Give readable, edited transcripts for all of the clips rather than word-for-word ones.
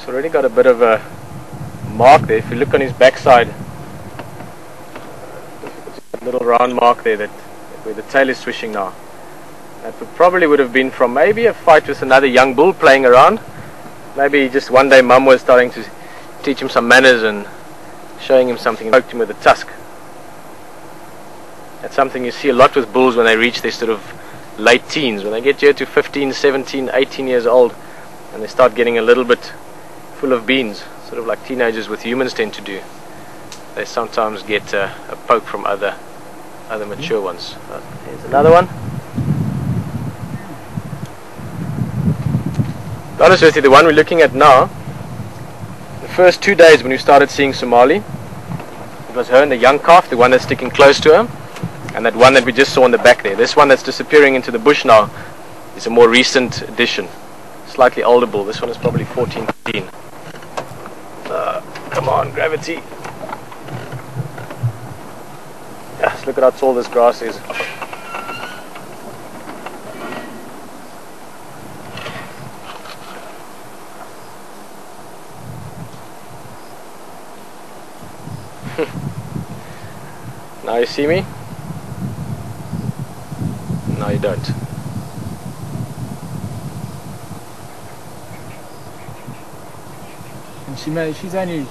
It's already got a bit of a mark there. If you look on his backside, a little round mark there where the tail is swishing now. That probably would have been from maybe a fight with another young bull playing around. Maybe just one day mum was starting to teach him some manners and showing him something and poked him with a tusk. That's something you see a lot with bulls when they reach their sort of late teens. When they get here to 15, 17, 18 years old and they start getting a little bit full of beans, sort of like teenagers with humans tend to do. They sometimes get a poke from other mature ones. Here's another one. To be honest with you, the one we're looking at now, the first 2 days when we started seeing Somali, it was her and the young calf, the one that's sticking close to her, and that one that we just saw in the back there. This one that's disappearing into the bush now is a more recent addition, slightly older bull. This one is probably 14, 15. Come on, gravity. Yes, look at how tall this grass is. Now you see me? No, you don't. And she's only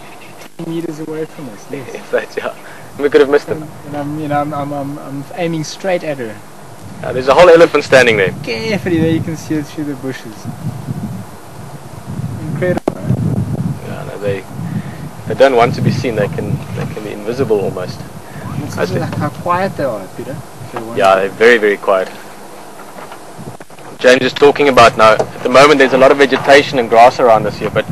10 meters away from us. Yes. If that, yeah. We could have missed them. And I'm aiming straight at her. There's a whole elephant standing there. Carefully, there you can see it through the bushes. Incredible. Yeah, no, they don't want to be seen. They can be invisible almost. It's like how quiet they are, Peter. Yeah, they're very, very quiet. James is talking about now, at the moment there's a lot of vegetation and grass around us here, but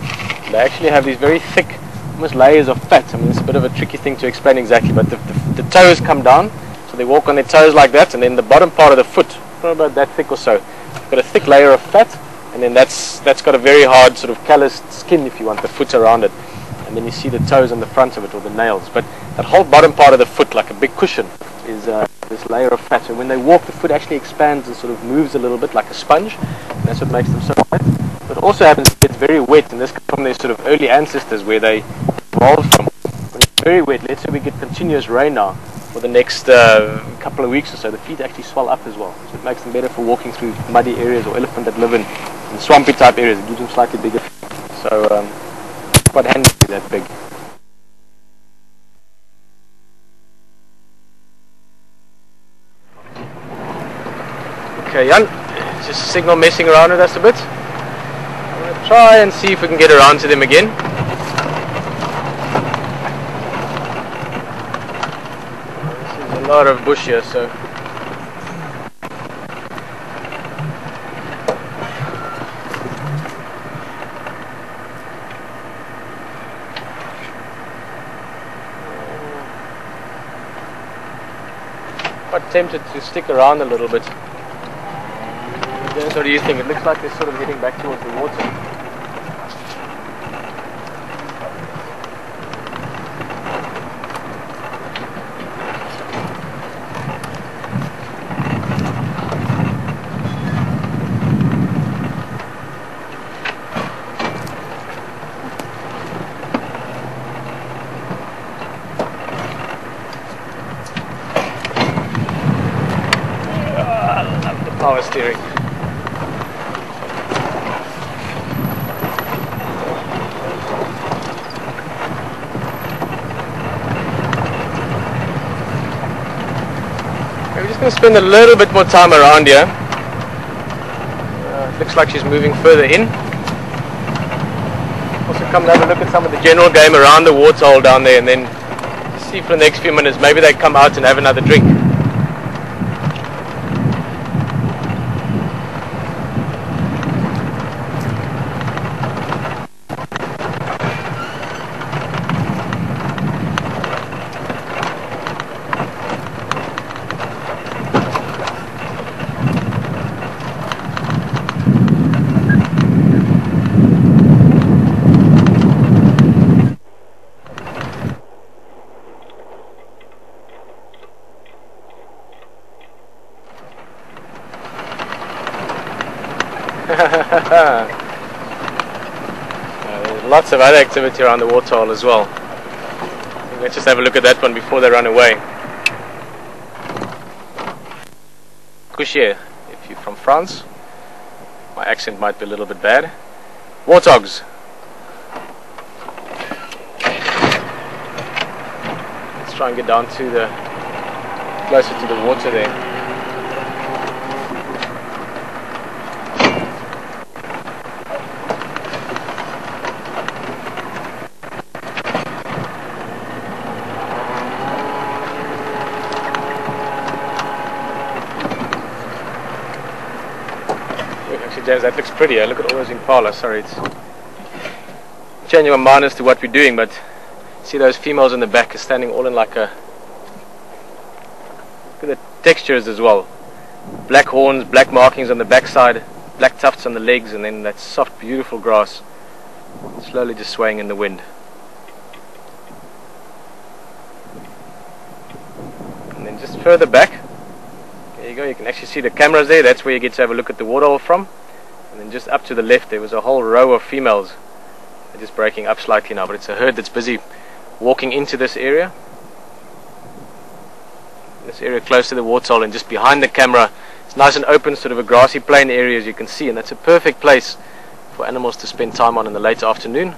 they actually have these very thick, almost layers of fat. I mean, it's a bit of a tricky thing to explain exactly, but the toes come down, so they walk on their toes like that, and then the bottom part of the foot, probably about that thick or so, got a thick layer of fat, and then that's got a very hard sort of calloused skin, if you want, the foot around it. And then you see the toes on the front of it, or the nails. But that whole bottom part of the foot, like a big cushion, is this layer of fat. So when they walk, the foot actually expands and sort of moves a little bit like a sponge. And that's what makes them so light. But it also happens to get very wet, and this comes from their sort of early ancestors where they evolved from. When it's very wet, let's say we get continuous rain now for the next couple of weeks or so, the feet actually swell up as well. So it makes them better for walking through muddy areas, or elephant that live in swampy type areas. It gives them slightly bigger feet. So quite handy to be that big. Okay, Jan, just signal messing around with us a bit. I'm going to try and see if we can get around to them again. This is a lot of bush here, so quite tempted to stick around a little bit. James, what do you think? It looks like they're sort of heading back towards the water. I love the power steering. We're just going to spend a little bit more time around here. Looks like she's moving further in. Also come and have a look at some of the general game around the waterhole down there, and then see for the next few minutes maybe they come out and have another drink. There's Lots of other activity around the waterhole as well. Let's just have a look at that one before they run away. Couchier, if you're from France. My accent might be a little bit bad. Warthogs. Let's try and get down to the closer to the water there. James, that looks prettier. Look at all those impala. Sorry, it's changing my mind as to what we're doing, but see those females in the back are standing all in like a... Look at the textures as well. Black horns, black markings on the back side, black tufts on the legs, and then that soft, beautiful grass slowly just swaying in the wind. And then just further back, there you go, you can actually see the cameras there. That's where you get to have a look at the waterhole from. And then just up to the left there was a whole row of females. They're just breaking up slightly now, but it's a herd that's busy walking into this area. This area close to the waterhole, and just behind the camera it's nice and open, sort of a grassy plain area as you can see, and that's a perfect place for animals to spend time on in the late afternoon,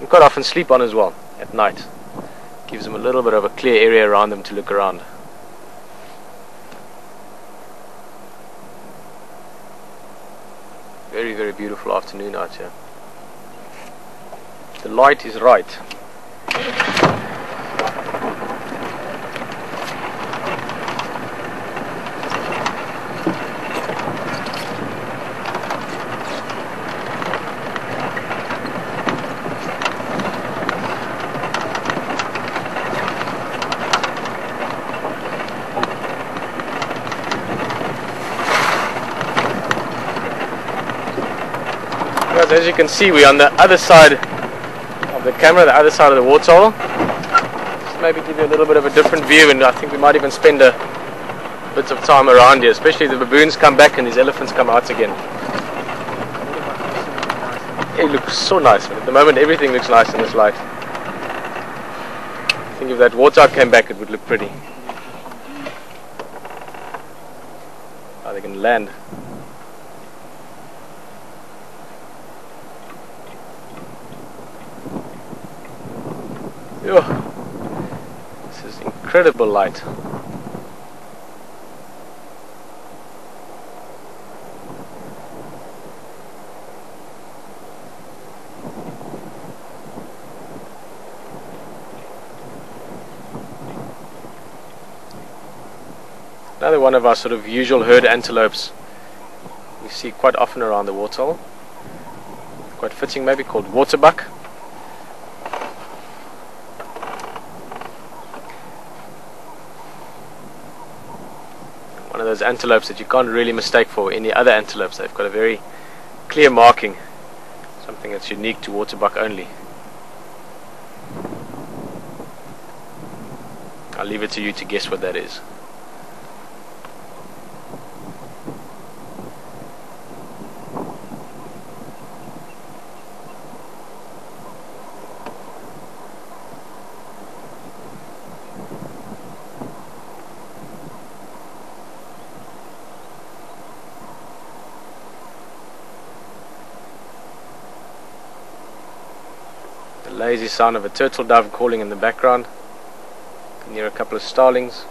and quite often sleep on as well at night. Gives them a little bit of a clear area around them to look around. Very, very beautiful afternoon out here. The light is right. As you can see, we're on the other side of the camera, the other side of the waterhole. Just maybe give you a little bit of a different view, and I think we might even spend a bit of time around here, especially if the baboons come back and these elephants come out again. It looks so nice, man. At the moment everything looks nice in this light. I think if that warthog came back it would look pretty. Oh, they can land. This is incredible light. Another one of our sort of usual herd antelopes we see quite often around the waterhole. Quite fitting, maybe, called waterbuck. One of those antelopes that you can't really mistake for any other antelopes. They've got a very clear marking, something that's unique to waterbuck only. I'll leave it to you to guess what that is. Lazy sound of a turtle dove calling in the background. You can hear a couple of starlings.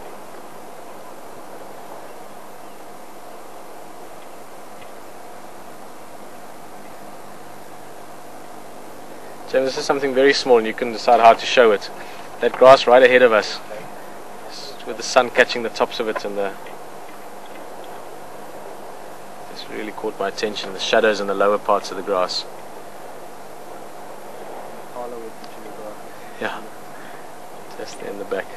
James, this is something very small and you can decide how to show it. That grass right ahead of us, with the sun catching the tops of it, and it's really caught my attention, the shadows in the lower parts of the grass. Yeah, just there in the back.